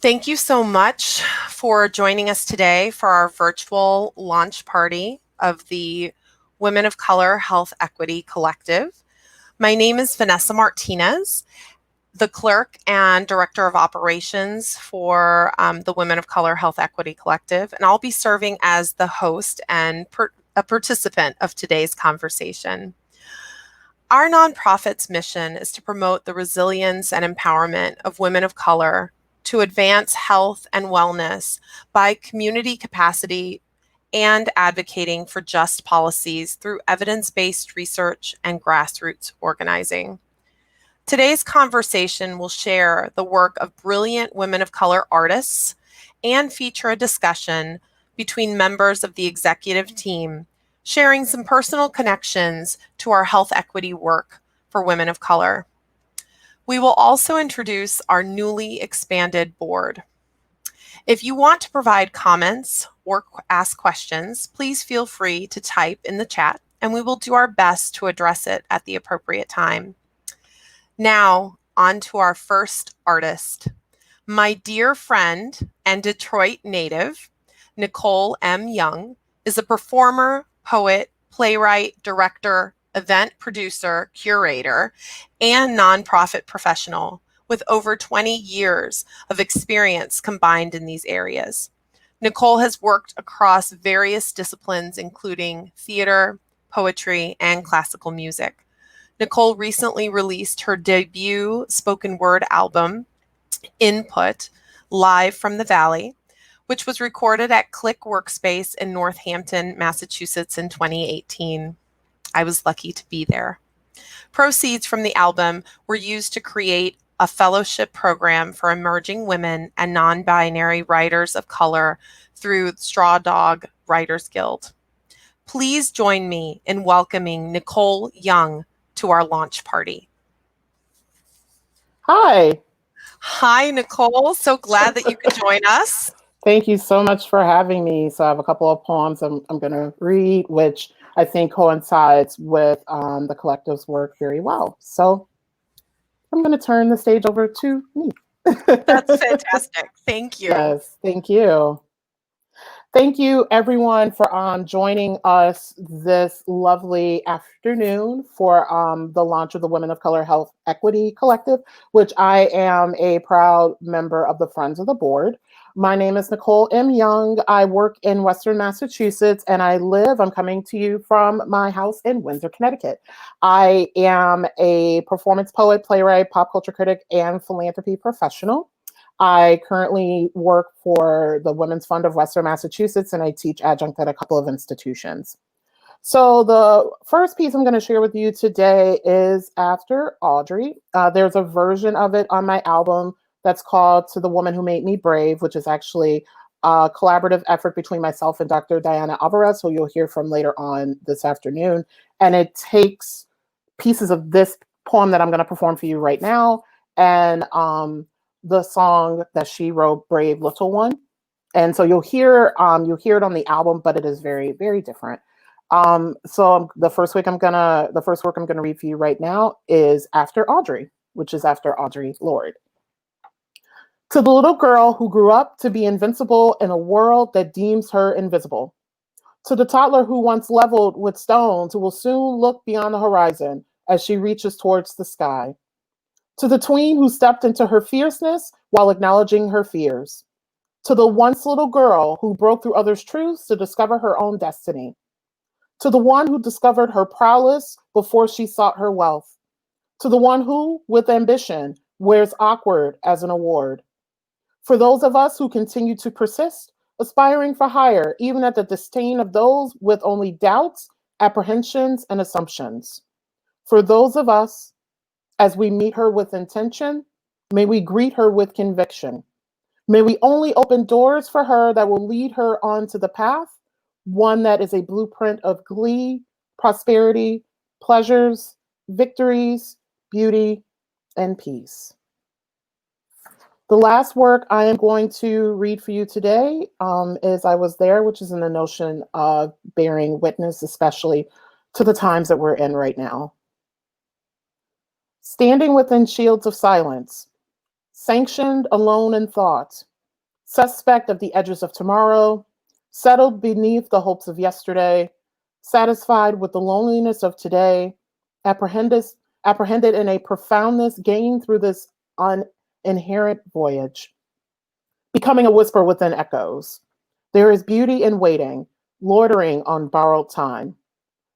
Thank you so much for joining us today for our virtual launch party of the Women of Color Health Equity Collective. My name is Vanessa Martinez, the clerk and director of operations for the Women of Color Health Equity Collective, and I'll be serving as the host and a participant of today's conversation. Our nonprofit's mission is to promote the resilience and empowerment of women of color to advance health and wellness by community capacity and advocating for just policies through evidence-based research and grassroots organizing. Today's conversation will share the work of brilliant women of color artists and feature a discussion between members of the executive team, sharing some personal connections to our health equity work for women of color. We will also introduce our newly expanded board. If you want to provide comments or ask questions, please feel free to type in the chat, and we will do our best to address it at the appropriate time. Now, on to our first artist. My dear friend and Detroit native, Nicole M. Young, is a performer, poet, playwright, director, event producer, curator, and nonprofit professional with over 20 years of experience combined in these areas. Nicole has worked across various disciplines, including theater, poetry, and classical music. Nicole recently released her debut spoken word album, Input, Live from the Valley, which was recorded at Click Workspace in Northampton, Massachusetts in 2018. I was lucky to be there. Proceeds from the album were used to create a fellowship program for emerging women and non-binary writers of color through Straw Dog Writers Guild. Please join me in welcoming Nicole Young to our launch party. Hi. Hi, Nicole. So glad that you could join us. Thank you so much for having me. So I have a couple of poems I'm going to read, which I think coincides with the collective's work very well. So I'm going to turn the stage over to me. That's fantastic. Thank you. Yes, thank you. Thank you, everyone, for joining us this lovely afternoon for the launch of the Women of Color Health Equity Collective, which I am a proud member of the Friends of the Board. My name is Nicole M. Young. I work in Western Massachusetts, and I'm coming to you from my house in Windsor, Connecticut. I am a performance poet, playwright, pop culture critic, and philanthropy professional. I currently work for the Women's Fund of Western Massachusetts, and I teach adjunct at a couple of institutions. So the first piece I'm going to share with you today is After Audrey. There's a version of it on my album that's called To the Woman Who Made Me Brave, which is actually a collaborative effort between myself and Dr. Diana Alvarez, who you'll hear from later on this afternoon. And it takes pieces of this poem that I'm going to perform for you right now and the song that she wrote, Brave Little One. And so you'll hear it on the album, but it is very, very different. So the first work I'm gonna read for you right now is After Audrey, which is after Audre Lorde. To the little girl who grew up to be invincible in a world that deems her invisible. To the toddler who once leveled with stones, who will soon look beyond the horizon as she reaches towards the sky. To the tween who stepped into her fierceness while acknowledging her fears. To the once little girl who broke through others' truths to discover her own destiny. To the one who discovered her prowess before she sought her wealth. To the one who, with ambition, wears awkward as an award. For those of us who continue to persist, aspiring for higher, even at the disdain of those with only doubts, apprehensions, and assumptions. For those of us, as we meet her with intention, may we greet her with conviction. May we only open doors for her that will lead her onto the path, one that is a blueprint of glee, prosperity, pleasures, victories, beauty, and peace. The last work I am going to read for you today is I Was There, which is in the notion of bearing witness, especially to the times that we're in right now. Standing within shields of silence, sanctioned alone in thought, suspect of the edges of tomorrow, settled beneath the hopes of yesterday, satisfied with the loneliness of today, apprehended, apprehended in a profoundness gained through this uninherent voyage, becoming a whisper within echoes. There is beauty in waiting, loitering on borrowed time.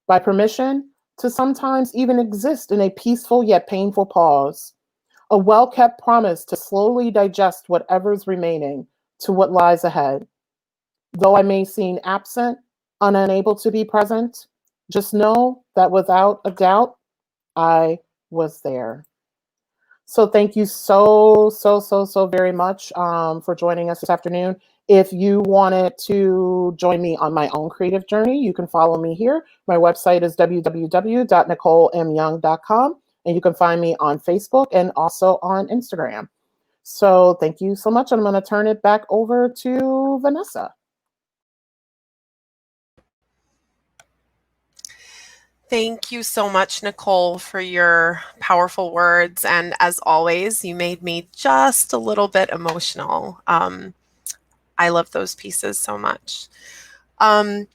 By permission, to sometimes even exist in a peaceful yet painful pause, a well kept promise to slowly digest whatever's remaining to what lies ahead. Though I may seem absent, unable to be present, just know that without a doubt, I was there. So thank you so very much for joining us this afternoon. If you wanted to join me on my own creative journey, you can follow me here. My website is www.nicolemyoung.com, and you can find me on Facebook and also on Instagram. So thank you so much. I'm going to turn it back over to Vanessa. Thank you so much, Nicole, for your powerful words. And as always, you made me just a little bit emotional. I love those pieces so much. Now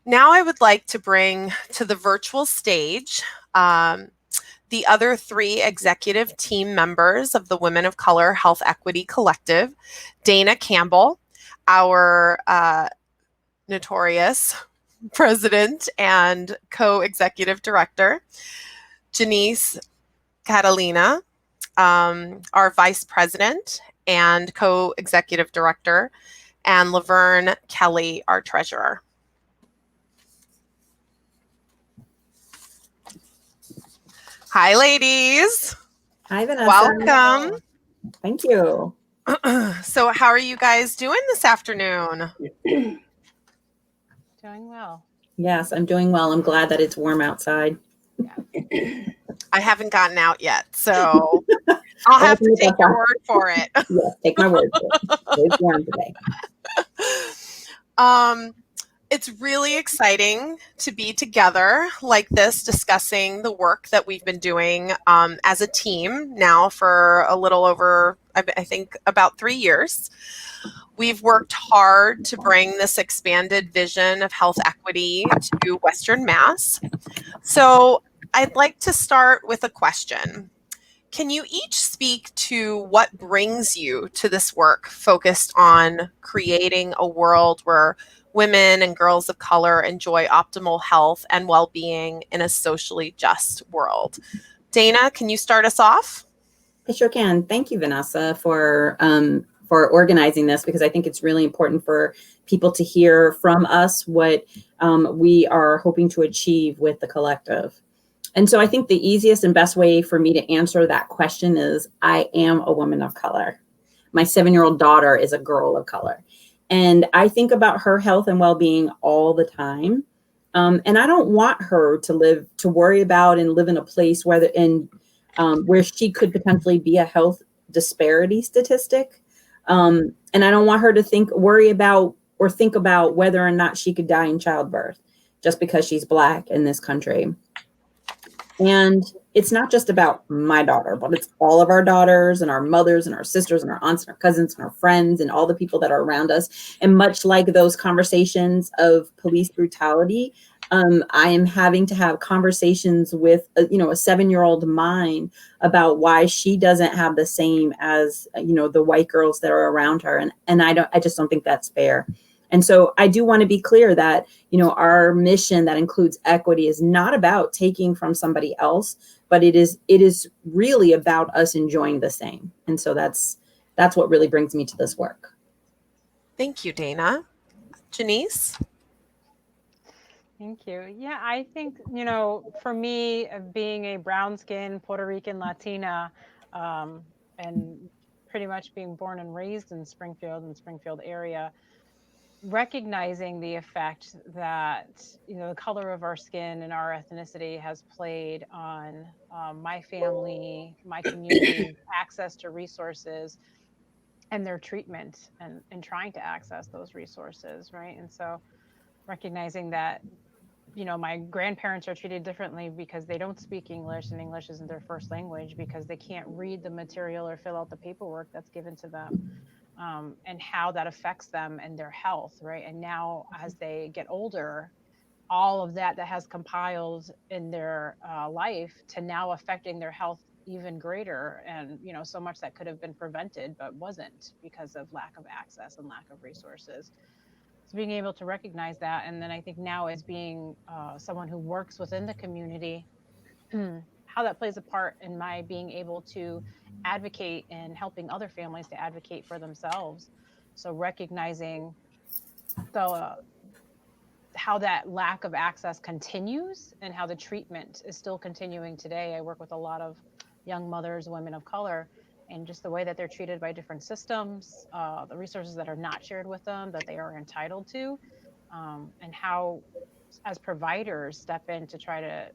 I would like to bring to the virtual stage the other three executive team members of the Women of Color Health Equity Collective: Dana Campbell, our notorious president and co-executive director; Janice Catalina, our vice president and co-executive director; and Laverne Kelly, our treasurer. Hi, ladies. Hi, Vanessa. Welcome. Thank you. So how are you guys doing this afternoon? Doing well. Yes, I'm doing well. I'm glad that it's warm outside. I haven't gotten out yet, so I'll have to take your word for it. Yes, take my word for it. It's warm today. It's really exciting to be together like this, discussing the work that we've been doing as a team now for a little over, I think, about 3 years. We've worked hard to bring this expanded vision of health equity to Western Mass. So I'd like to start with a question. Can you each speak to what brings you to this work focused on creating a world where women and girls of color enjoy optimal health and well-being in a socially just world? Dana, can you start us off? I sure can. Thank you, Vanessa, for organizing this, because I think it's really important for people to hear from us what we are hoping to achieve with the collective. And so I think the easiest and best way for me to answer that question is I am a woman of color. My 7-year-old daughter is a girl of color. And I think about her health and well-being all the time. And I don't want her to worry about and live in a place where she could potentially be a health disparity statistic. And I don't want her to think about whether or not she could die in childbirth just because she's Black in this country. And it's not just about my daughter, but it's all of our daughters and our mothers and our sisters and our aunts and our cousins and our friends and all the people that are around us. And much like those conversations of police brutality, I am having to have conversations with a 7-year-old mind about why she doesn't have the same as the white girls that are around her, and I just don't think that's fair. And so I do want to be clear that, our mission that includes equity is not about taking from somebody else, but it is really about us enjoying the same. And so that's what really brings me to this work. Thank you, Dana. Janice? Thank you. Yeah, I think, for me, being a brown-skinned Puerto Rican Latina, and pretty much being born and raised in Springfield area, recognizing the effect that the color of our skin and our ethnicity has played on my family, my community, access to resources, and their treatment, and trying to access those resources, right? And so recognizing that my grandparents are treated differently because they don't speak English and English isn't their first language because they can't read the material or fill out the paperwork that's given to them, and how that affects them and their health, right? And now, as they get older, all of that has compiled in their life to now affecting their health even greater, and so much that could have been prevented but wasn't because of lack of access and lack of resources. So being able to recognize that, and then I think now, as being someone who works within the community, how that plays a part in my being able to advocate and helping other families to advocate for themselves. So recognizing the how that lack of access continues and how the treatment is still continuing today. I work with a lot of young mothers, women of color, and just the way that they're treated by different systems, the resources that are not shared with them that they are entitled to, and how, as providers, step in to try to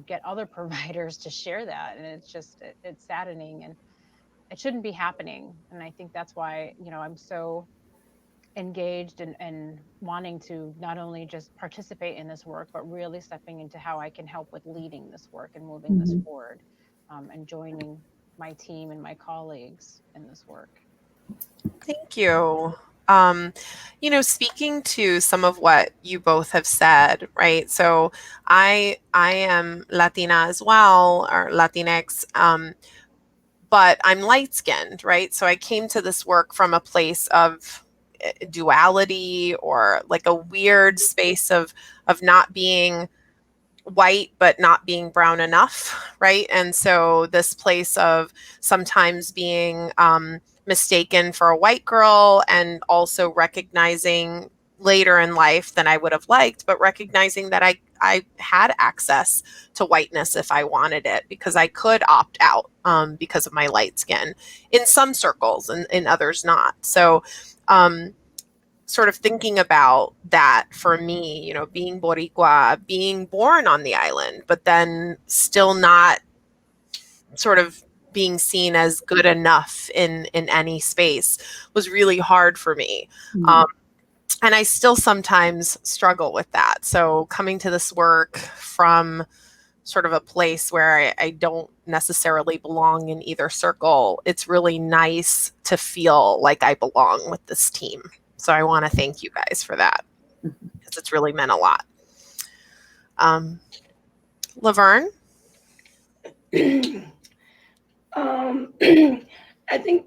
get other providers to share that. And it's saddening, and it shouldn't be happening. And I think that's why I'm so engaged and wanting to not only just participate in this work, but really stepping into how I can help with leading this work and moving this forward, and joining my team and my colleagues in this work. Thank you. Speaking to some of what you both have said, right? So I am Latina as well, or Latinx, but I'm light skinned, right? So I came to this work from a place of duality, or like a weird space of not being white but not being brown enough, right? And so this place of sometimes being mistaken for a white girl, and also recognizing later in life than I would have liked, but recognizing that I had access to whiteness if I wanted it, because I could opt out because of my light skin in some circles, and in others not. So sort of thinking about that for me, being Boricua, being born on the island, but then still not sort of being seen as good enough in any space, was really hard for me. And I still sometimes struggle with that. So coming to this work from sort of a place where I don't necessarily belong in either circle, it's really nice to feel like I belong with this team. So I want to thank you guys for that, because it's really meant a lot. Laverne? I think,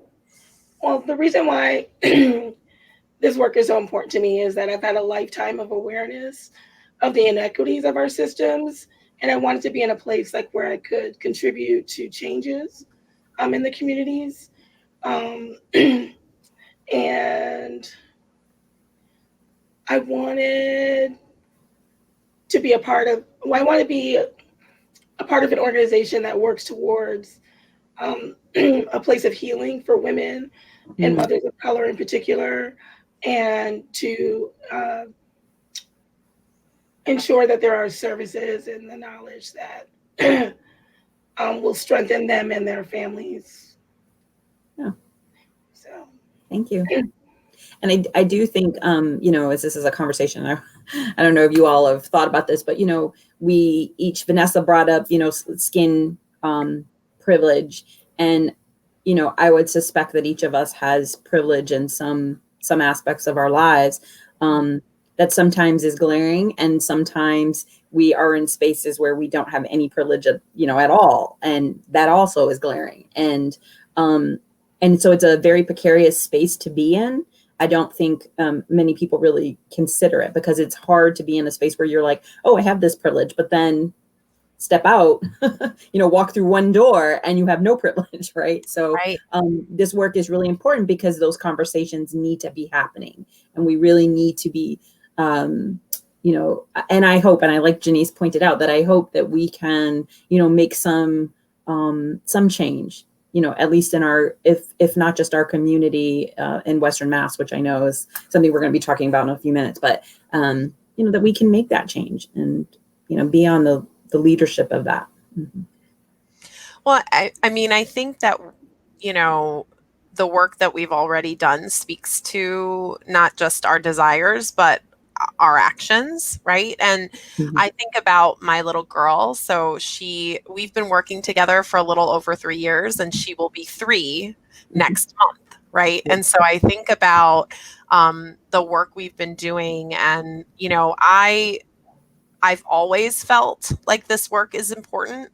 well, the reason why this work is so important to me is that I've had a lifetime of awareness of the inequities of our systems, and I wanted to be in a place like where I could contribute to changes in the communities. And I wanted to be I want to be a part of an organization that works towards a place of healing for women and mothers of color in particular, and to ensure that there are services and the knowledge that will strengthen them and their families. Yeah. So thank you. And I do think, as this is a conversation, I don't know if you all have thought about this, but, we each, Vanessa brought up, skin privilege. And, I would suspect that each of us has privilege in some aspects of our lives that sometimes is glaring. And sometimes we are in spaces where we don't have any privilege, at all. And that also is glaring. And so it's a very precarious space to be in. I don't think many people really consider it, because it's hard to be in a space where you're like, oh, I have this privilege, but then step out, walk through one door and you have no privilege, right? So Right. This work is really important because those conversations need to be happening, and we really need to be, and I hope, and I like Janice pointed out, that I hope that we can, make some change, at least in our, if not just our community in Western Mass, which I know is something we're going to be talking about in a few minutes, but, that we can make that change and, be on the leadership of that. Well, I mean, I think that, the work that we've already done speaks to not just our desires, but our actions, right? And Mhm. I think about my little girl. So we've been working together for a little over 3 years, and she will be 3 next month, right? And so I think about the work we've been doing, and I've always felt like this work is important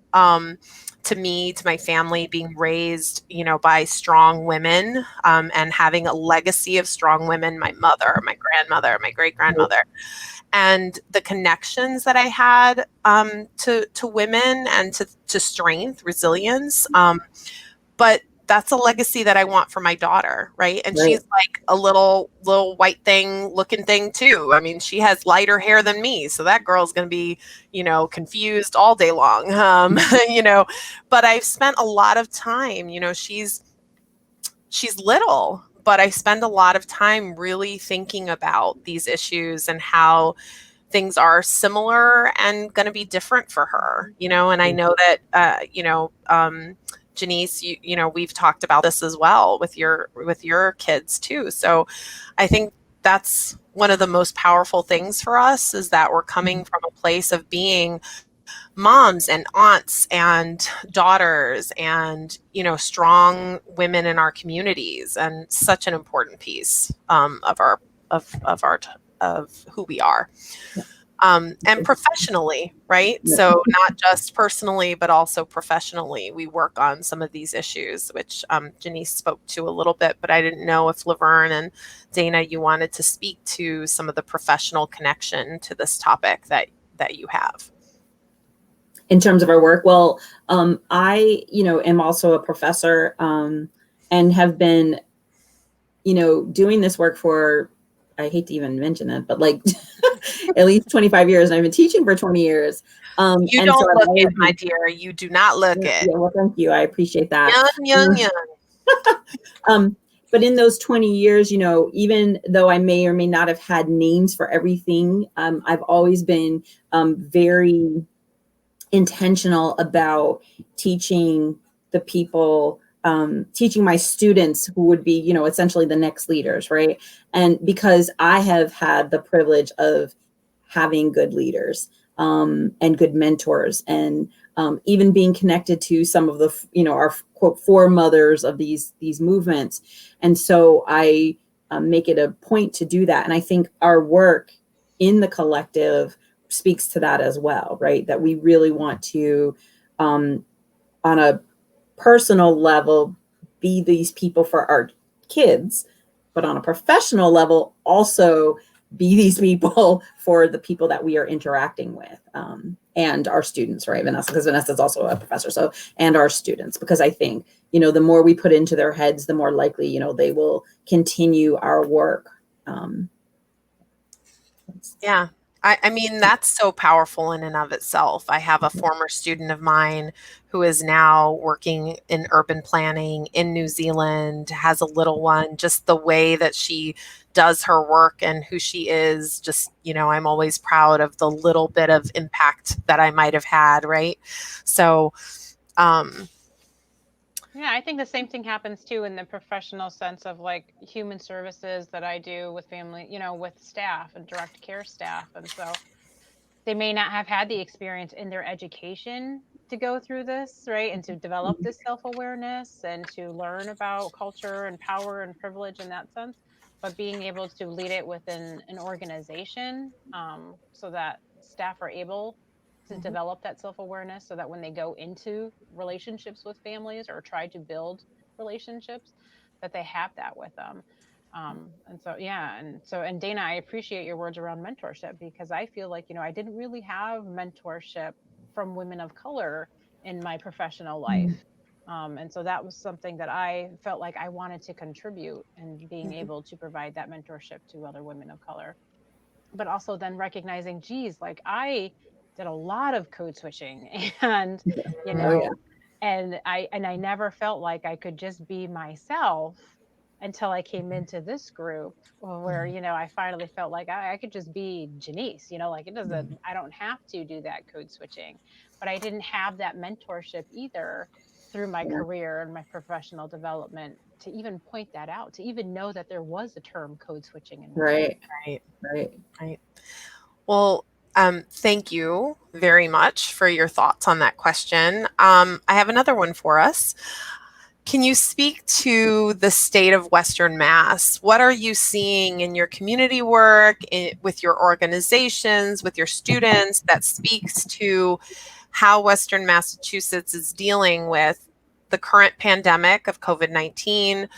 to me, to my family, being raised, by strong women, and having a legacy of strong women, my mother, my grandmother, my great grandmother, and the connections that I had to women and to strength, resilience. But that's a legacy that I want for my daughter, right? And Right. she's like a little white thing looking thing too. I mean, she has lighter hair than me, so that girl's going to be, confused all day long. But I've spent a lot of time, she's little, but I spend a lot of time really thinking about these issues and how things are similar and going to be different for her, and I know that, Janice, we've talked about this as well with your kids too. So I think that's one of the most powerful things for us, is that we're coming from a place of being moms and aunts and daughters and, strong women in our communities, and such an important piece of who we are. And professionally, right? Yeah. So not just personally, but also professionally, we work on some of these issues, which Janice spoke to a little bit, but I didn't know if Laverne and Dana, you wanted to speak to some of the professional connection to this topic that you have. In terms of our work, well, I, am also a professor, and have been, doing this work for, I hate to even mention it, but like at least 25 years, and I've been teaching for 20 years. You And so don't I've look always it, my dear. You do not look yeah, it. well, thank you. I appreciate that. Young. But in those 20 years, even though I may or may not have had names for everything, I've always been very intentional about teaching the people, teaching my students who would be, essentially the next leaders, right? And because I have had the privilege of having good leaders, and good mentors, and even being connected to some of the, our quote foremothers of these movements, and so I make it a point to do that. And I think our work in the collective speaks to that as well, right? That we really want to, on a personal level, be these people for our kids, but on a professional level, also be these people for the people that we are interacting with, and our students, right, Vanessa? Because Vanessa is also a professor, so, and our students, because I think, the more we put into their heads, the more likely, they will continue our work. Yeah. I mean, that's so powerful in and of itself. I have a former student of mine who is now working in urban planning in New Zealand, has a little one. Just the way that she does her work and who she is, just, I'm always proud of the little bit of impact that I might have had, right? So, Yeah, I think the same thing happens too in the professional sense of like human services that I do with family, with staff and direct care staff. And so they may not have had the experience in their education to go through this, right? And to develop this self-awareness and to learn about culture and power and privilege in that sense. But being able to lead it within an organization, so that staff are able to develop that self-awareness, so that when they go into relationships with families or try to build relationships, that they have that with them. And so, yeah. And Dana, I appreciate your words around mentorship, because I feel like, I didn't really have mentorship from women of color in my professional life. And so that was something that I felt like I wanted to contribute, and being able to provide that mentorship to other women of color. But also then recognizing, geez, like I did a lot of code switching and, you Oh yeah. know, and I never felt like I could just be myself until I came into this group where, I finally felt like I could just be Janice, like it doesn't, I don't have to do that code switching. But I didn't have that mentorship either through my Yeah. career and my professional development to even point that out, to even know that there was a term code switching in Right. Right. Right. Well, thank you very much for your thoughts on that question. I have another one for us. Can you speak to the state of Western Mass? What are you seeing in your community work, with your organizations, with your students, that speaks to how Western Massachusetts is dealing with the current pandemic of COVID-19,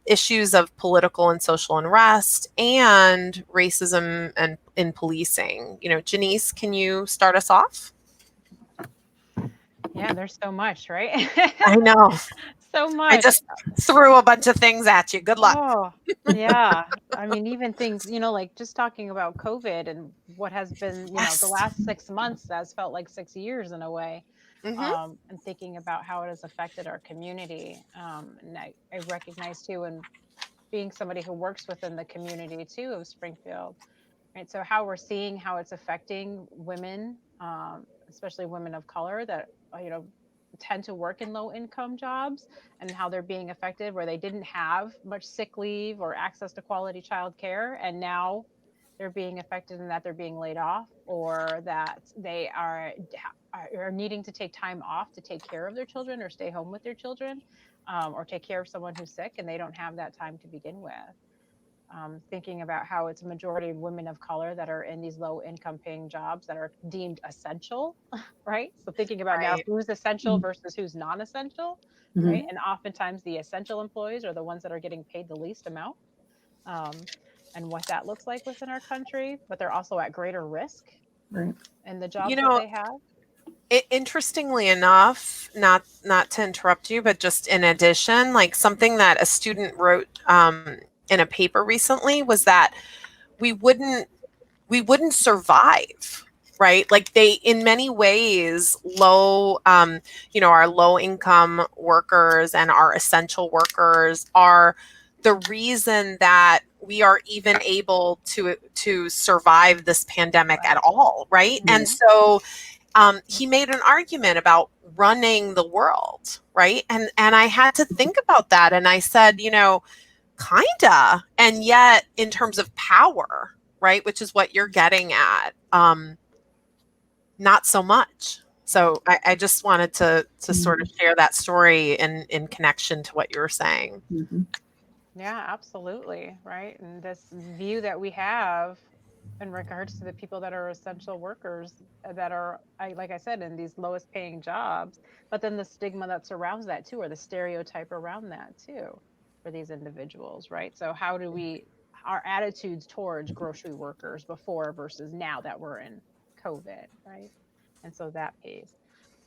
issues of political and social unrest, and racism and in policing? Janice, can you start us off? Yeah, there's so much, right? I know. So I much. just threw a bunch of things at you. Good luck. Oh, yeah. I mean, even things, like just talking about COVID and what has been, the Yes. last 6 months has felt like 6 years in a way. Hmm. And thinking about how it has affected our community. And I recognize too, and being somebody who works within the community too of Springfield, right? So how we're seeing how it's affecting women, especially women of color that, tend to work in low income jobs, and how they're being affected where they didn't have much sick leave or access to quality childcare. And now they're being affected in that they're being laid off, or that they are needing to take time off to take care of their children or stay home with their children, or take care of someone who's sick and they don't have that time to begin with. Thinking about how it's a majority of women of color that are in these low income paying jobs that are deemed essential, right? So thinking about now Right. who's essential versus who's non-essential, Mhm. right? And oftentimes the essential employees are the ones that are getting paid the least amount, and what that looks like within our country, but they're also at greater risk Right. in the You jobs that know, they have. interestingly enough, not to interrupt you, but just in addition, like something that a student wrote in a paper recently was that we wouldn't survive, right? Like they, in many ways, our low income workers and our essential workers are the reason that we are even able to survive this pandemic at Right. all, right? Mhm. And so he made an argument about running the world, right? And I had to think about that, and I said, kinda, and yet in terms of power, right, which is what you're getting at, not so much. So I just wanted to sort of share that story in connection to what you were saying. Mhm. Yeah, absolutely. Right. And this view that we have in regards to the people that are essential workers, that are, like I said, in these lowest paying jobs, but then the stigma that surrounds that too, or the stereotype around that too, for these individuals. Right. So how do our attitudes towards grocery workers before versus now that we're in COVID, right? And so that pays.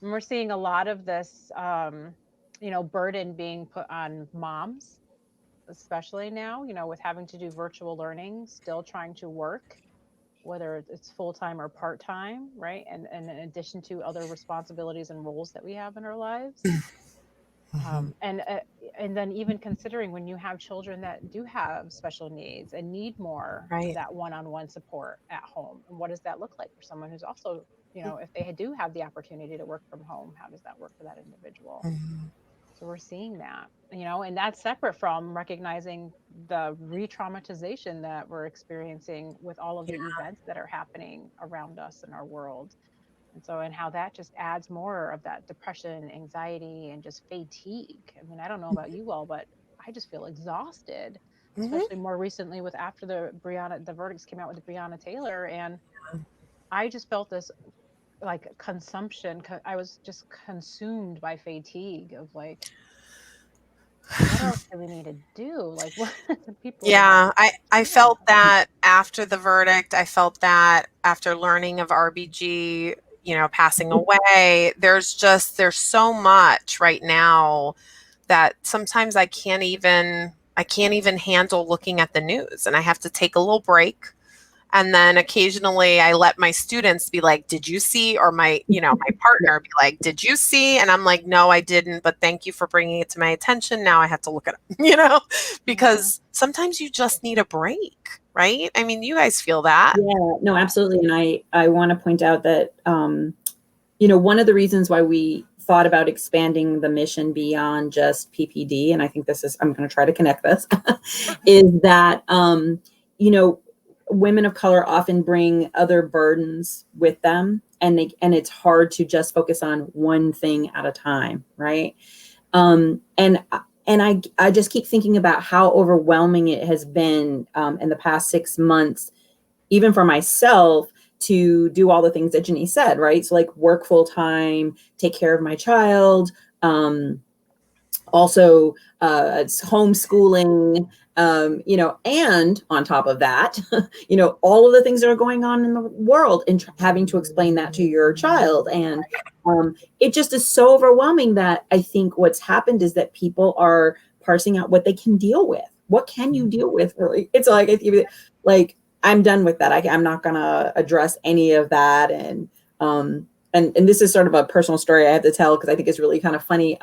And we're seeing a lot of this, burden being put on moms, especially now, with having to do virtual learning, still trying to work, whether it's full time or part time, right? And in addition to other responsibilities and roles that we have in our lives. Mhm. And then even considering when you have children that do have special needs and need more of Right. that one-on-one support at home, and what does that look like for someone who's also, if they do have the opportunity to work from home, how does that work for that individual? Mhm. So we're seeing that, and that's separate from recognizing the re-traumatization that we're experiencing with all of the events that are happening around us in our world. And how that just adds more of that depression, anxiety, and just fatigue. I mean, I don't know about you all, but I just feel exhausted, Mhm. especially more recently with after the verdicts came out with Breonna Taylor. And I just felt this like consumption. I was just consumed by fatigue of like, what else do we need to do? Like, what people are, Yeah, I yeah, felt that after the verdict. I felt that after learning of RBG, passing away. There's so much right now that sometimes I can't even handle looking at the news, and I have to take a little break. And then occasionally I let my students be like, "Did you see?" Or my partner be like, "Did you see?" And I'm like, "No, I didn't, but thank you for bringing it to my attention. Now I have to look it up," because sometimes you just need a break, right? I mean, you guys feel that. Yeah, no, absolutely. And I want to point out that one of the reasons why we thought about expanding the mission beyond just PPD, and I think I'm going to try to connect this, is that, women of color often bring other burdens with them, and it's hard to just focus on one thing at a time, right? And I just keep thinking about how overwhelming it has been in the past 6 months, even for myself, to do all the things that Jenny said, right? So like work full time, take care of my child, also it's homeschooling, and on top of that, all of the things that are going on in the world, and having to explain that to your child. And it just is so overwhelming that I think what's happened is that people are parsing out what they can deal with. What can you deal with? Really? It's like I'm done with that. I'm not going to address any of that. And this is sort of a personal story I have to tell because I think it's really kind of funny.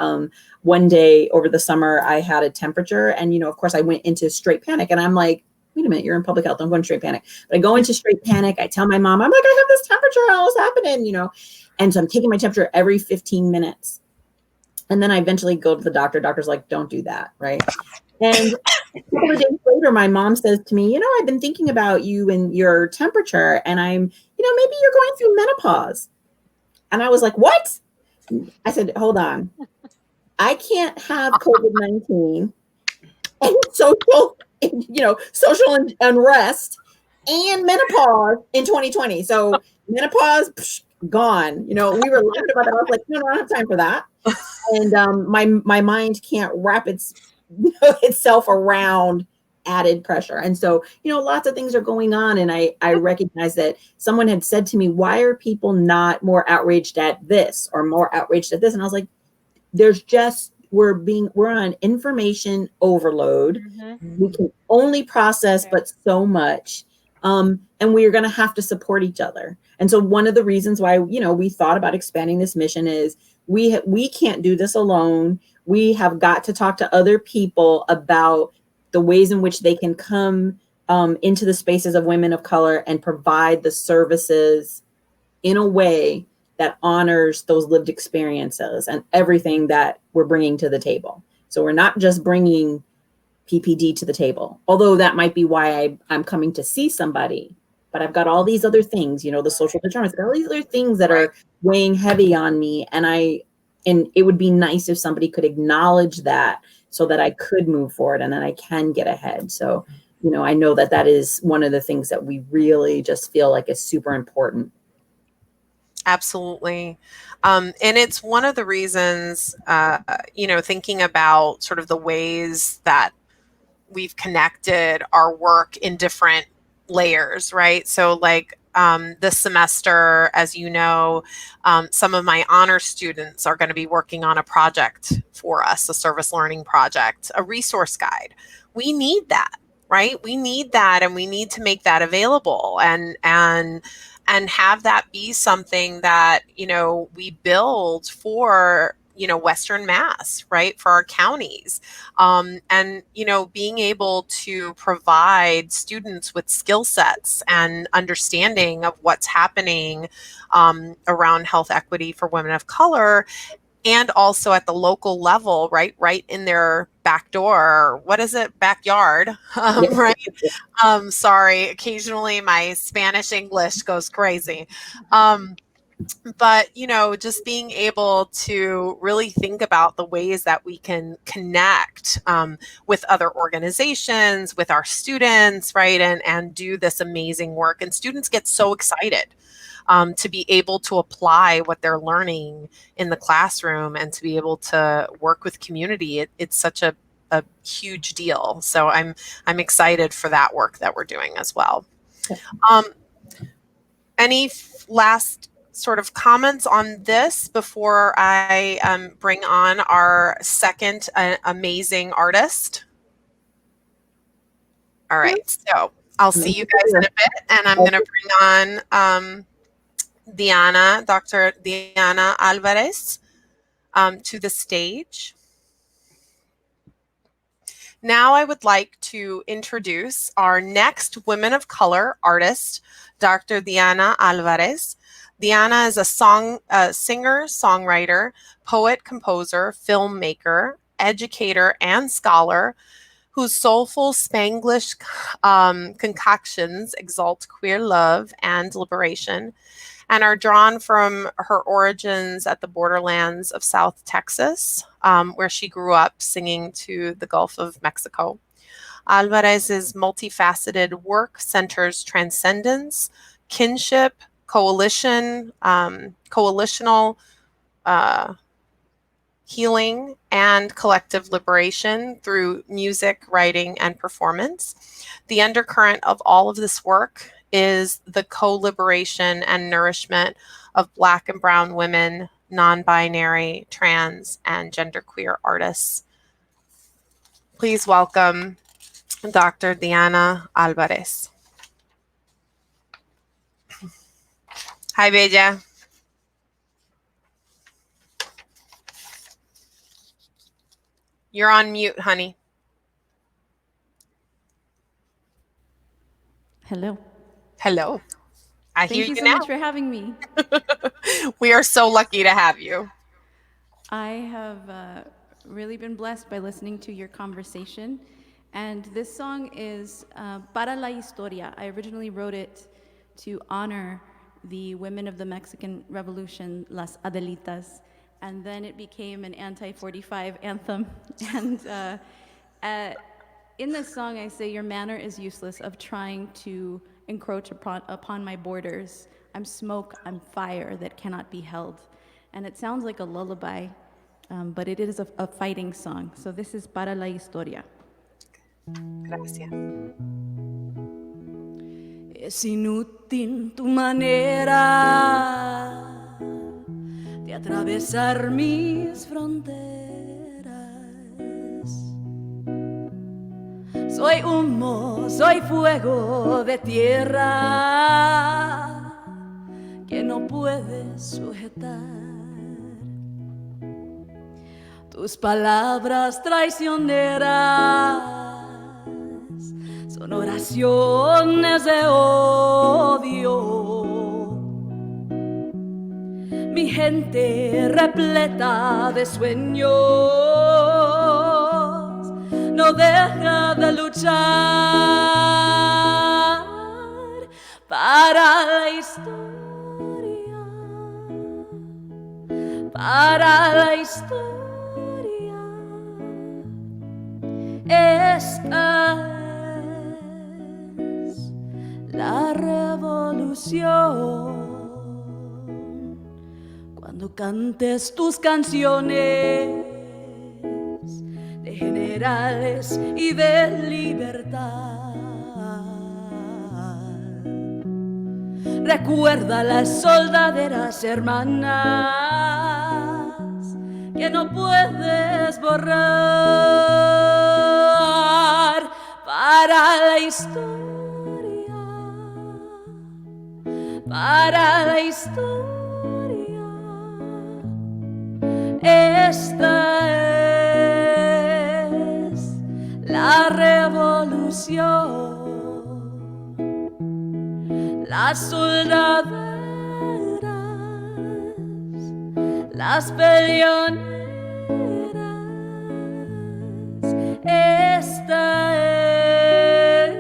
One day over the summer, I had a temperature, and of course, I went into straight panic. And I'm like, wait a minute, you're in public health. I'm going straight panic. But I go into straight panic. I tell my mom, I'm like, I have this temperature. How's happening? And so I'm taking my temperature every 15 minutes. And then I eventually go to the doctor. Doctor's like, don't do that, right? And a couple of days later, my mom says to me, I've been thinking about you and your temperature, and maybe you're going through menopause. And I was like, what? I said, hold on. I can't have COVID-19 and social unrest and menopause in 2020. So menopause, gone. We were laughing about that. I was like, no, I don't have time for that. And my mind can't wrap itself around added pressure. And so, lots of things are going on. And I recognize that someone had said to me, why are people not more outraged at this or more outraged at this? And I was like, we're on information overload. Mm-hmm. We can only process, but so much. And we're going to have to support each other. And so one of the reasons why, we thought about expanding this mission is we can't do this alone. We have got to talk to other people about the ways in which they can come into the spaces of women of color and provide the services in a way that honors those lived experiences and everything that we're bringing to the table. So we're not just bringing PPD to the table, although that might be why I'm coming to see somebody, but I've got all these other things, the social determinants, all these other things that are weighing heavy on me. And it would be nice if somebody could acknowledge that so that I could move forward and then I can get ahead. So, I know that is one of the things that we really just feel like is super important. Absolutely. And it's one of the reasons, thinking about sort of the ways that we've connected our work in different layers, right? So like this semester, as you know, some of my honor students are going to be working on a project for us, a service learning project, a resource guide. We need that, right? We need that, and we need to make that available and have that be something that, we build for, Western Mass, right? For our counties. And, being able to provide students with skill sets and understanding of what's happening around health equity for women of color, and also at the local level, right in their back door. What is it? Backyard, right? Sorry, occasionally my Spanish English goes crazy. But, just being able to really think about the ways that we can connect with other organizations, with our students, right? And do this amazing work. And students get so excited to be able to apply what they're learning in the classroom and to be able to work with community. It's such a huge deal. So I'm excited for that work that we're doing as well. Any last sort of comments on this before I bring on our second amazing artist? All right, so I'll see you guys in a bit, and I'm going to bring on Dr. Diana Alvarez to the stage. Now I would like to introduce our next Women of Color artist, Dr. Diana Alvarez. Diana is a singer, songwriter, poet, composer, filmmaker, educator, and scholar whose soulful Spanglish concoctions exalt queer love and liberation and are drawn from her origins at the borderlands of South Texas, where she grew up singing to the Gulf of Mexico. Alvarez's multifaceted work centers transcendence, kinship, coalitional healing, and collective liberation through music, writing, and performance. The undercurrent of all of this work is the co-liberation and nourishment of Black and Brown women, non-binary, trans, and genderqueer artists. Please welcome Dr. Diana Alvarez. Hi, Bella. You're on mute, honey. Hello. Hello. I hear Thank you you so now. much for having me. We are so lucky to have you. I have really been blessed by listening to your conversation. And this song is Para la Historia. I originally wrote it to honor the women of the Mexican Revolution, Las Adelitas. And then it became an anti-45 anthem. And in this song, I say, your manner is useless of trying to encroach upon my borders. I'm smoke, I'm fire that cannot be held. And it sounds like a lullaby, but it is a fighting song. So this is Para la Historia. Gracias. Es inútil tu manera de atravesar mis fronteras. Soy humo, soy fuego de tierra que no puedes sujetar. Tus palabras traicioneras son oraciones de odio. Mi gente repleta de sueños no deja de luchar para la historia, para la historia. Esta es la revolución. Cuando cantes tus canciones de generales y de libertad, recuerda las soldaderas hermanas que no puedes borrar para la historia, para la historia. Esta es la revolución. Las soldaderas, las peleoneras. Esta es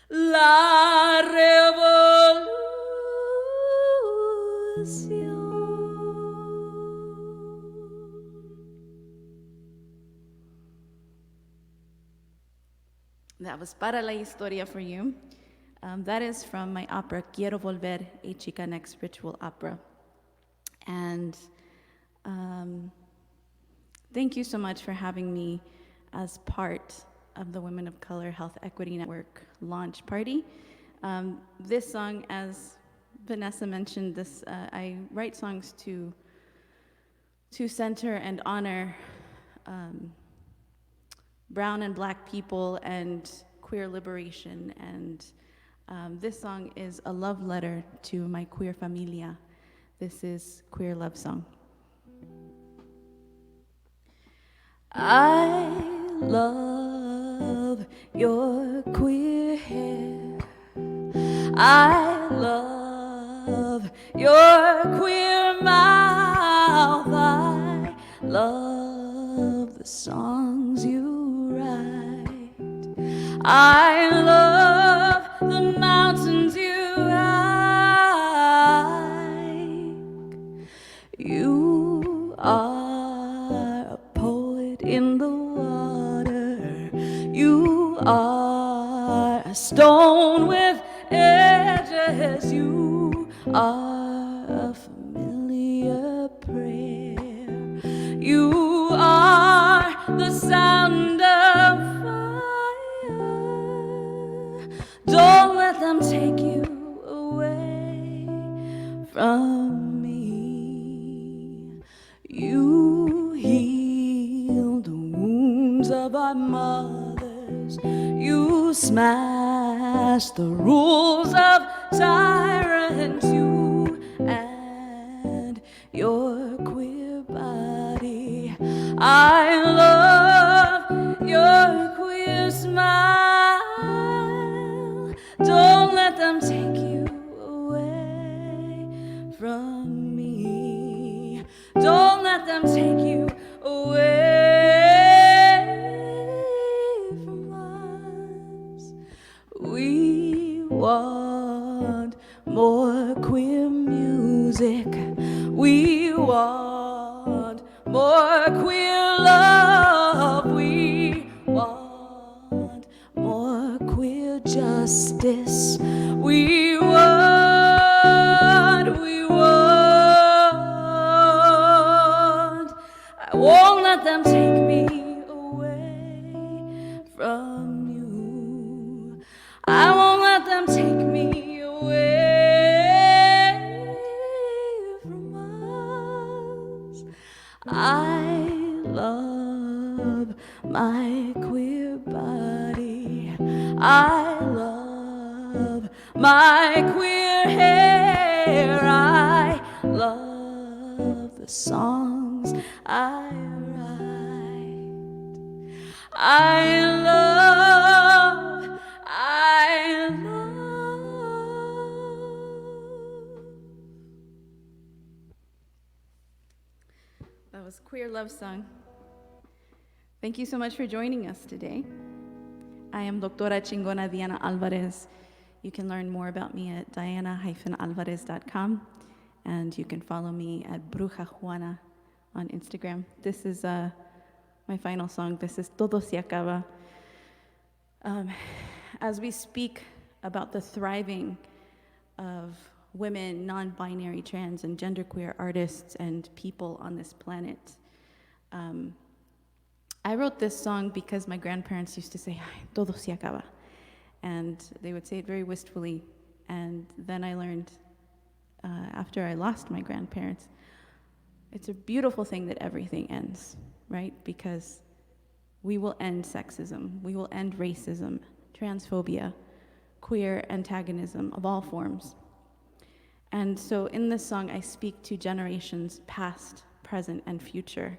la revolución. That was Para la Historia for you. That is from my opera, Quiero Volver, a Chicanx ritual opera. And thank you so much for having me as part of the Women of Color Health Equity Network launch party. This song, as Vanessa mentioned, I write songs to center and honor brown and black people and queer liberation. And this song is a love letter to my queer familia. This is Queer Love Song. I love your queer hair. I love your queer mouth. I love the songs you write. I love the mountains you hike. You are a poet in the water. You are a stone with edges. You are a familiar prayer. You are the sound of fire. Don't let them take you away from me. You heal the wounds of our mothers. You smash the rules of tyrants. You and your queer body. I love your queer smile. Don't let them take you away from me. Don't let them take you away from us. We want more queer music. We want more queer love. We want more queer justice. We want. I won't let them take me away from you. I won't let them take me away from us. I love my queer body. I love my queer hair. I love the songs I write. I love. That was Queer Love Song. Thank you so much for joining us today. I am Doctora Chingona Diana Alvarez. You can learn more about me at diana-alvarez.com, and you can follow me at Bruja Juana on Instagram. This is my final song. This is Todo Se Acaba. As we speak about the thriving of women, non-binary, trans, and genderqueer artists and people on this planet, I wrote this song because my grandparents used to say, todo se acaba. And they would say it very wistfully. And then I learned, after I lost my grandparents, it's a beautiful thing that everything ends, right? Because we will end sexism, we will end racism, transphobia, queer antagonism of all forms. And so in this song, I speak to generations past, present, and future.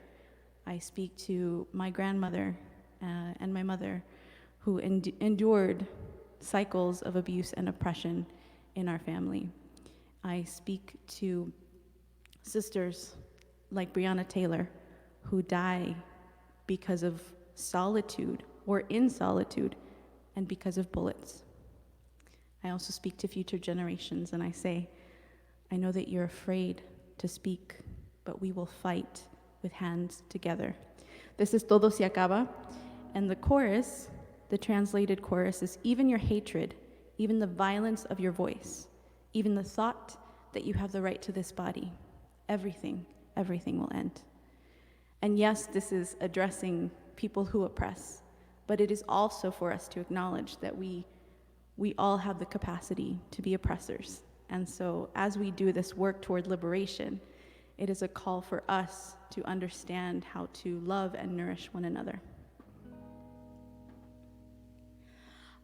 I speak to my grandmother and my mother, who endured cycles of abuse and oppression in our family. I speak to sisters like Breonna Taylor, who die because of solitude or in solitude and because of bullets. I also speak to future generations, and I say, I know that you're afraid to speak, but we will fight with hands together. This is Todo Se Acaba, and the chorus, the translated chorus, is even your hatred, even the violence of your voice, even the thought that you have the right to this body, everything will end. And yes, this is addressing people who oppress, but it is also for us to acknowledge that we all have the capacity to be oppressors. And so as we do this work toward liberation, it is a call for us to understand how to love and nourish one another.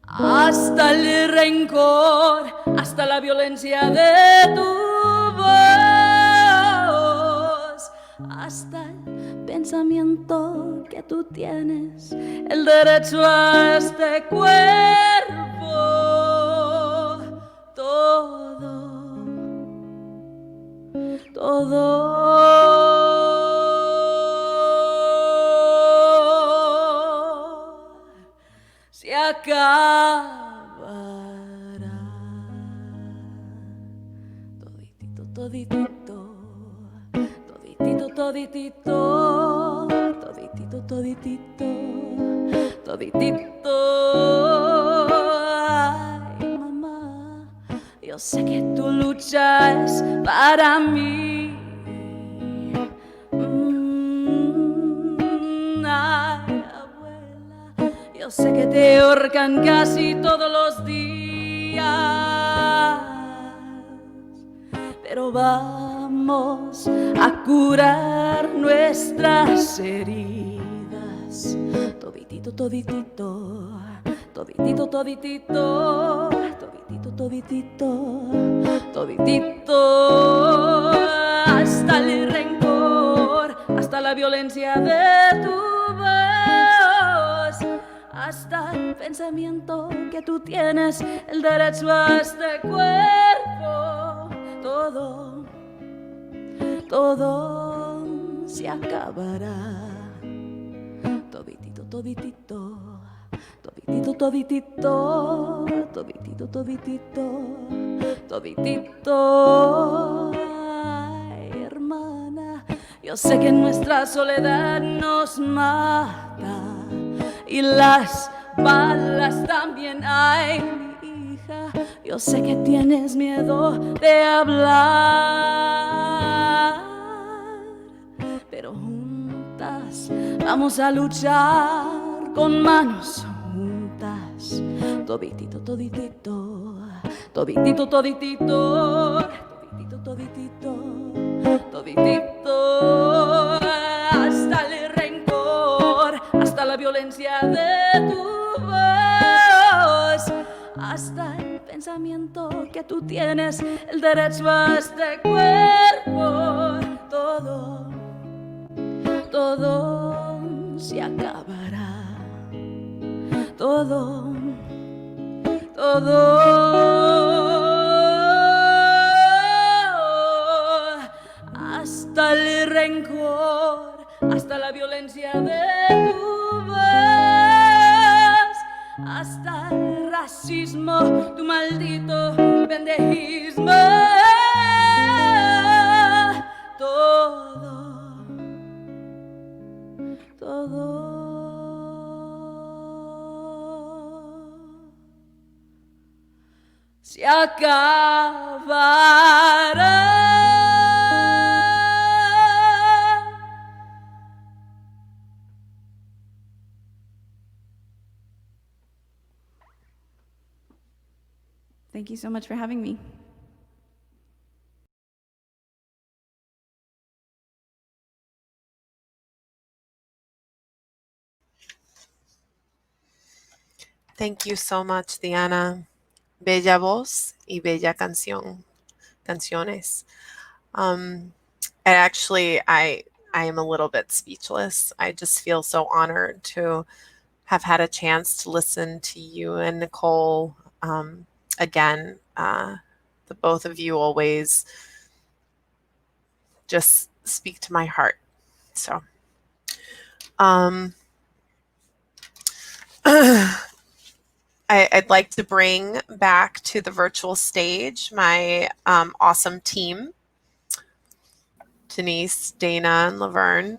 Hasta el rencor, hasta la violencia de tu voz, hasta el pensamiento que tú tienes, el derecho a este cuerpo. todo se acabará. Toditito, toditito, toditito, toditito, toditito, toditito, toditito. Ay, mamá, yo sé que tu lucha es para mí. Ay, abuela, yo sé que te ahorcan casi todos los días, pero vamos a curar nuestras heridas. Toditito, toditito, toditito, toditito, toditito, toditito, toditito, hasta el rencor, hasta la violencia de tu voz, hasta el pensamiento que tú tienes el derecho a este cuerpo. Todo, todo se acabará. Toditito, toditito, toditito, toditito, toditito, toditito, toditito. Ay, hermana, yo sé que nuestra soledad nos mata y las balas también. Ay, mi hija, yo sé que tienes miedo de hablar, pero juntas vamos a luchar con manos juntas. Toditito, toditito, toditito, toditito, toditito, toditito, toditito, hasta el rencor, hasta la violencia de tu voz, hasta el pensamiento que tú tienes el derecho a este cuerpo. Todo, todo se acabará. Todo, todo, hasta el rencor, hasta la violencia de tu voz, hasta el racismo, tu maldito pendejismo. Todo, todo se acabará. Thank you so much for having me. Thank you so much, Diana. Bella voz y bella canciones. I am a little bit speechless. I just feel so honored to have had a chance to listen to you and Nicole again. The both of you always just speak to my heart. So, I'd like to bring back to the virtual stage my awesome team, Denise, Dana, and Laverne.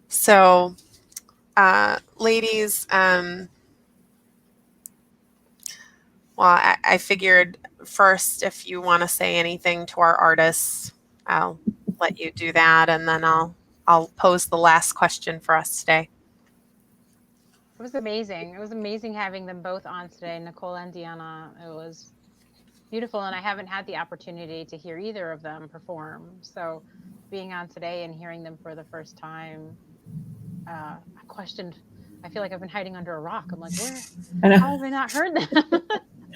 So, ladies, well, I figured first, if you want to say anything to our artists, I'll let you do that, and then I'll pose the last question for us today. It was amazing. It was amazing having them both on today, Nicole and Deanna. It was beautiful, and I haven't had the opportunity to hear either of them perform. So being on today and hearing them for the first time, I questioned. I feel like I've been hiding under a rock. I'm like, where? How have I not heard them?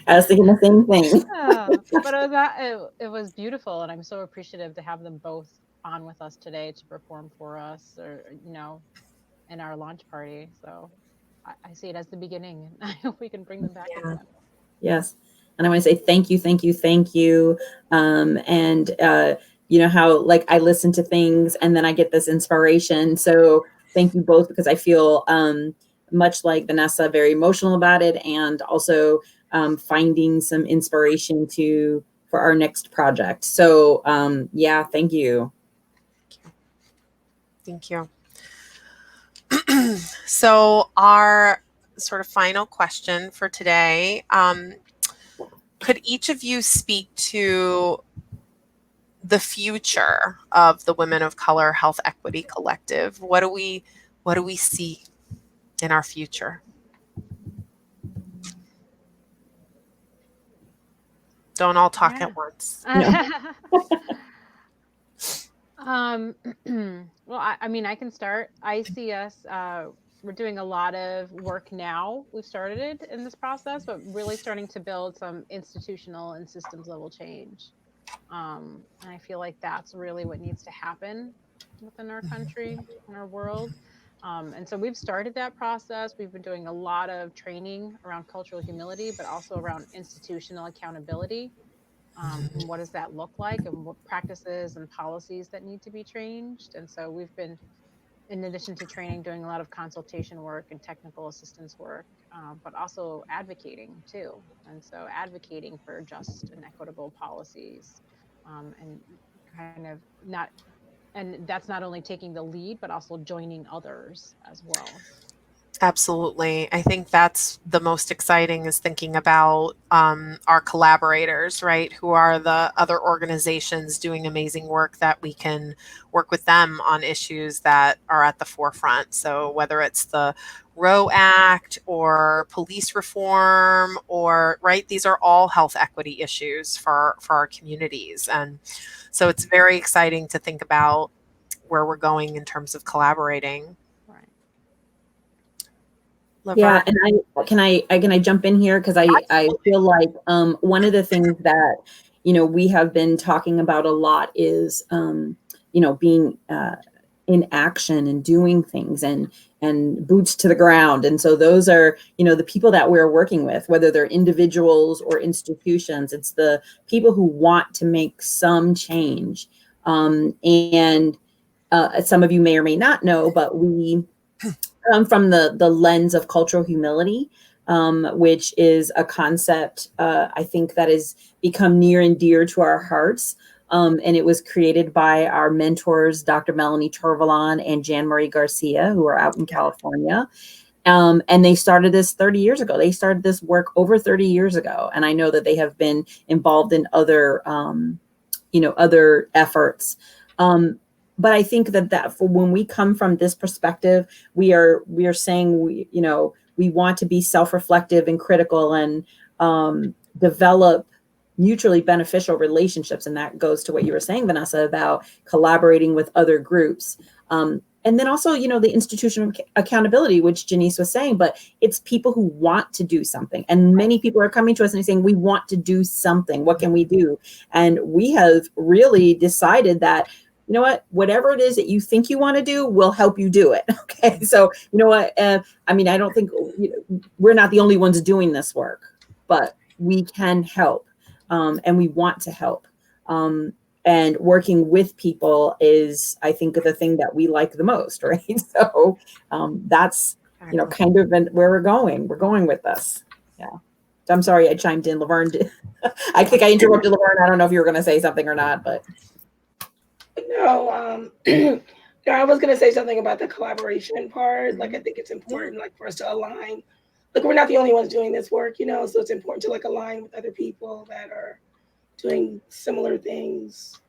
I was thinking the same thing. But it was beautiful, and I'm so appreciative to have them both on with us today to perform for us, or in our launch party. So I see it as the beginning, and I hope we can bring them back again. Yes. And I want to say thank you, thank you, thank you. You know how like I listen to things and then I get this inspiration. So thank you both, because I feel much like Vanessa, very emotional about it, and also finding some inspiration for our next project. So yeah, thank you. Thank you. So our sort of final question for today, could each of you speak to the future of the Women of Color Health Equity Collective? What do we see in our future? Don't all talk Yeah. at once. Well, I mean, I can start. I see us, we're doing a lot of work now. We've started it in this process, but really starting to build some institutional and systems level change. And I feel like that's really what needs to happen within our country and our world. And so we've started that process. We've been doing a lot of training around cultural humility, but also around institutional accountability. And what does that look like, and what practices and policies that need to be changed. And so we've been, in addition to training, doing a lot of consultation work and technical assistance work, but also advocating too. And so advocating for just and equitable policies, and kind of not, and that's not only taking the lead, but also joining others as well. Absolutely. I think that's the most exciting, is thinking about our collaborators, right? Who are the other organizations doing amazing work that we can work with them on issues that are at the forefront. So whether it's the Roe Act or police reform, or right, these are all health equity issues for our communities. And so it's very exciting to think about where we're going in terms of collaborating. Yeah, and can I jump in here, because I feel like one of the things that we have been talking about a lot is being in action and doing things and boots to the ground. And so those are the people that we're working with, whether they're individuals or institutions. It's the people who want to make some change, and some of you may or may not know, but we from the lens of cultural humility, which is a concept I think that has become near and dear to our hearts. And it was created by our mentors, Dr. Melanie Turvalon and Jan Marie Garcia, who are out in California. And they started this 30 years ago. They started this work over 30 years ago. And I know that they have been involved in other, other efforts. But I think that for when we come from this perspective, we are saying we want to be self-reflective and critical, and develop mutually beneficial relationships. And that goes to what you were saying, Vanessa, about collaborating with other groups. And then also, the institutional accountability, which Janice was saying, but it's people who want to do something. And many people are coming to us and saying, we want to do something. What can we do? And we have really decided that, whatever it is that you think you want to do, we'll help you do it. Okay. So, I don't think we're not the only ones doing this work, but we can help. And we want to help. And working with people is, I think, the thing that we like the most, right? So that's, kind of where we're going. We're going with this. Yeah. I'm sorry I chimed in. Laverne did. I think I interrupted Laverne. I don't know if you were going to say something or not, but. No, I was going to say something about the collaboration part. Like, I think it's important, like, for us to align. Like, we're not the only ones doing this work, so it's important to, like, align with other people that are doing similar things,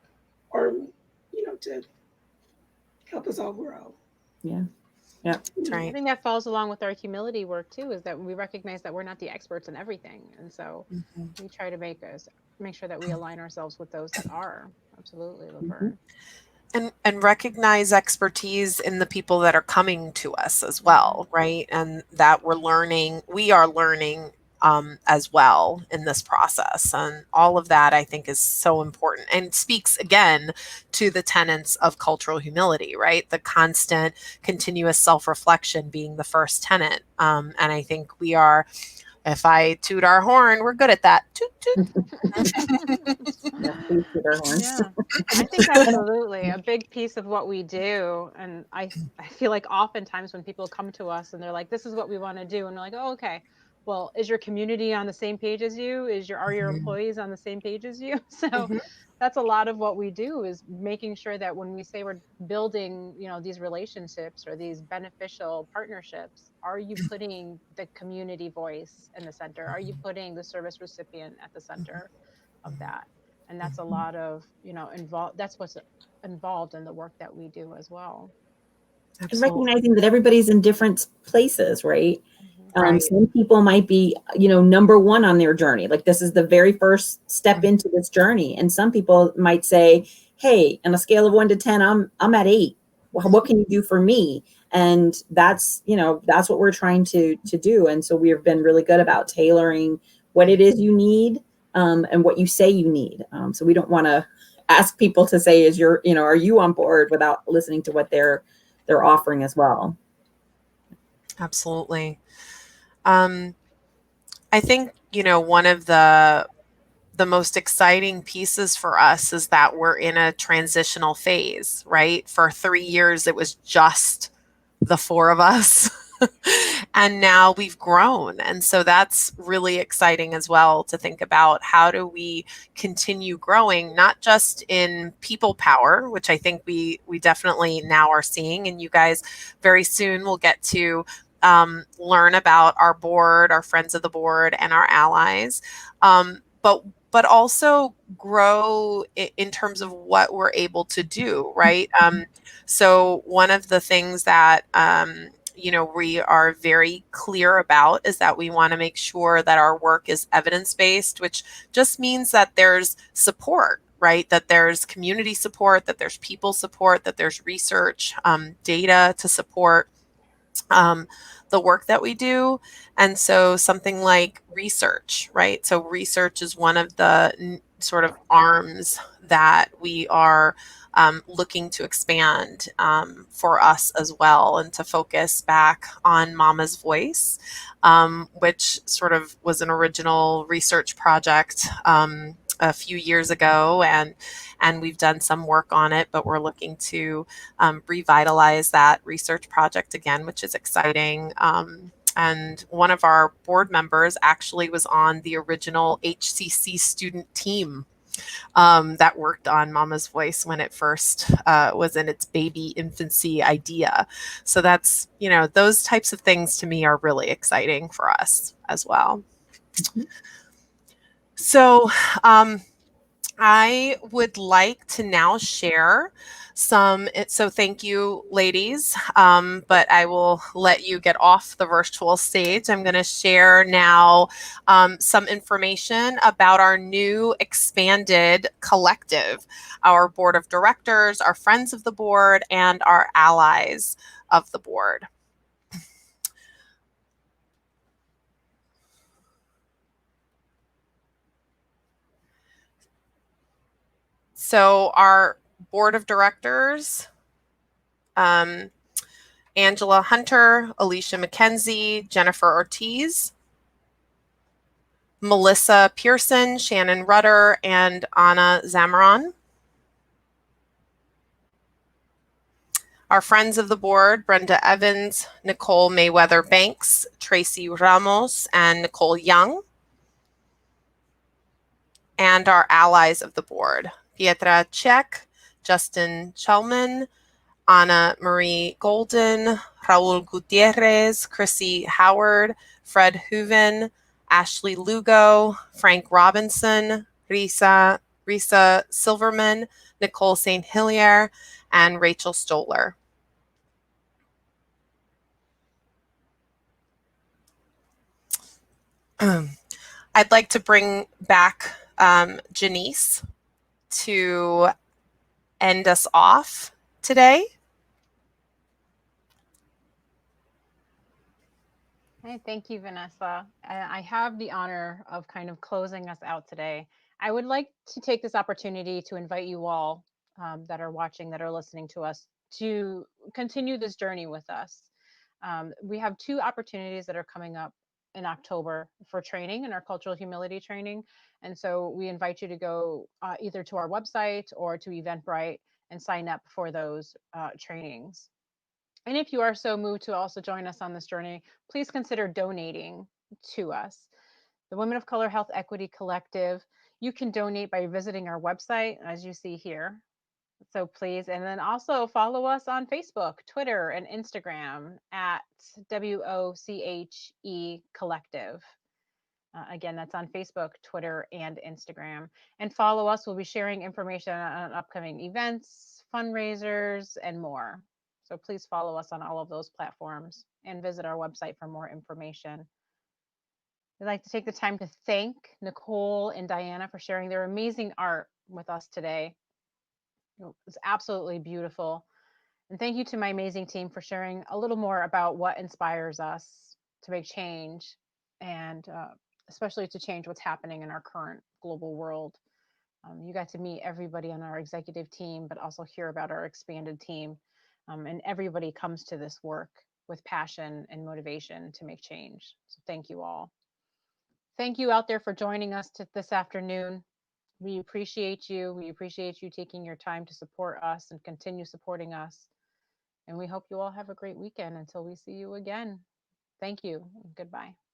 or, to help us all grow. Yeah. Yeah. That's right. I think that falls along with our humility work too, is that we recognize that we're not the experts in everything. And so we try to make sure that we align ourselves with those that are. Absolutely, Laverne. And recognize expertise in the people that are coming to us as well, right? And that we are learning as well in this process. And all of that, I think, is so important, and speaks again to the tenets of cultural humility, right? The constant, continuous self-reflection being the first tenet. And I think we are, If I toot our horn, we're good at that. Toot, toot. Yeah, please toot our horns. Yeah, I think absolutely a big piece of what we do. And I feel like oftentimes when people come to us and they're like, this is what we want to do. And we're like, oh, okay. Well, is your community on the same page as you? Are your employees on the same page as you? So Mhm. that's a lot of what we do, is making sure that when we say we're building, these relationships or these beneficial partnerships, are you putting the community voice in the center? Are you putting the service recipient at the center of that? And that's a lot of, involved. That's what's involved in the work that we do as well. And Absolutely. recognizing that everybody's in different places, right? Right. Some people might be, number one on their journey. Like this is the very first step into this journey. And some people might say, hey, on a scale of 1 to 10, I'm at 8. Well, what can you do for me? And that's what we're trying to do. And so we've been really good about tailoring what it is you need, and what you say you need. So we don't want to ask people to say, are you on board, without listening to what they're offering as well. Absolutely. I think, one of the most exciting pieces for us is that we're in a transitional phase, right? For 3 years, it was just the 4 of us. And now we've grown. And so that's really exciting as well, to think about how do we continue growing, not just in people power, which I think we definitely now are seeing. And you guys very soon will get to learn about our board, our friends of the board, and our allies. But also grow in terms of what we're able to do, right? So one of the things that we are very clear about is that we want to make sure that our work is evidence-based, which just means that there's support, right? That there's community support, that there's people support, that there's research, data to support the work that we do. And so something like research, right? So research is one of the sort of arms that we are looking to expand for us as well, and to focus back on Mama's Voice, which sort of was an original research project a few years ago, and we've done some work on it, but we're looking to revitalize that research project again, which is exciting. And one of our board members actually was on the original HCC student team that worked on Mama's Voice when it first was in its baby infancy idea. So that's, those types of things to me are really exciting for us as well. So I would like to now share so thank you, ladies, but I will let you get off the virtual stage. I'm going to share now some information about our new expanded collective, our board of directors, our friends of the board, and our allies of the board. So our board of directors, Angela Hunter, Alicia McKenzie, Jennifer Ortiz, Melissa Pearson, Shannon Rudder, and Anna Zamaron. Our friends of the board, Brenda Evans, Nicole Mayweather Banks, Tracy Ramos, and Nicole Young. And our allies of the board, Pietra Czech, Justin Chelman, Anna Marie Golden, Raul Gutierrez, Chrissy Howard, Fred Hooven, Ashley Lugo, Frank Robinson, Risa Silverman, Nicole St. Hilaire, and Rachel Stoller. I'd like to bring back Janice to end us off today. Hey, thank you, Vanessa. I have the honor of kind of closing us out today. I would like to take this opportunity to invite you all that are watching, that are listening to us, to continue this journey with us. We have 2 opportunities that are coming up in October for training and our cultural humility training. And so we invite you to go either to our website or to Eventbrite and sign up for those trainings. And if you are so moved to also join us on this journey, please consider donating to us. The Women of Color Health Equity Collective, you can donate by visiting our website, as you see here. So please, and then also follow us on Facebook, Twitter, and Instagram at WOCHE Collective. Again, that's on Facebook, Twitter, and Instagram. And follow us. We'll be sharing information on upcoming events, fundraisers, and more. So please follow us on all of those platforms and visit our website for more information. I'd like to take the time to thank Nicole and Diana for sharing their amazing art with us today. It's absolutely beautiful. And thank you to my amazing team for sharing a little more about what inspires us to make change and especially to change what's happening in our current global world. You got to meet everybody on our executive team, but also hear about our expanded team. And everybody comes to this work with passion and motivation to make change. So thank you all. Thank you out there for joining us this afternoon. We appreciate you. We appreciate you taking your time to support us and continue supporting us. And we hope you all have a great weekend until we see you again. Thank you. Goodbye.